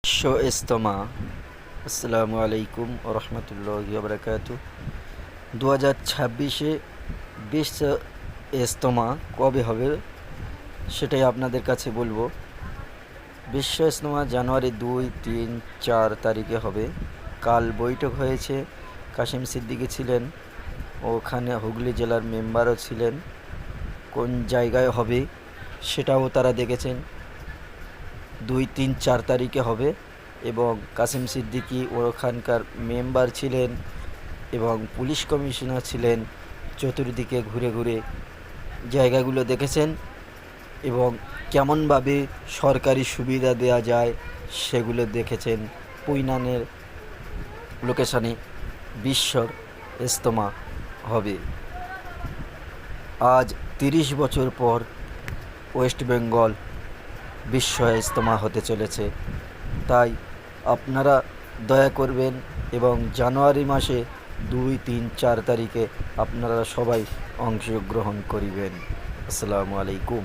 বিশ্ব ইজতেমা। আসসালামু আলাইকুম রহমতুল্লাহি ওয়া বারাকাতুহু। 2026-এ বিশ্ব ইজতেমা কবে হবে সেটাই আপনাদের কাছে বলবো। বিশ্ব ইজতেমা জানুয়ারি 2, 3, 4 তারিখে হবে। কাল বৈঠক হয়েছে, কাশিম সিদ্দিকী ছিলেন, ওখানে হুগলি জেলার মেম্বারও ছিলেন। কোন জায়গায় হবে সেটাও তারা দেখেছেন। 2, 3, 4 তারিখে হবে এবং কাশিম সিদ্দিকী ওখানকার মেম্বার ছিলেন এবং পুলিশ কমিশনার ছিলেন। চতুর্দিকে ঘুরে ঘুরে জায়গাগুলো দেখেছেন এবং কেমনভাবে সরকারি সুবিধা দেওয়া যায় সেগুলো দেখেছেন। পুইনানের লোকেশানে বিশ্বর ইজতেমা হবে। আজ 30 বছর পর ওয়েস্ট বেঙ্গল বিশ্ব ইজতেমা হতে চলেছে। তাই আপনারা দয়া করবেন এবং জানুয়ারি মাসে 2, 3, 4 তারিখে আপনারা সবাই অংশগ্রহণ করিবেন। আসসালামু আলাইকুম।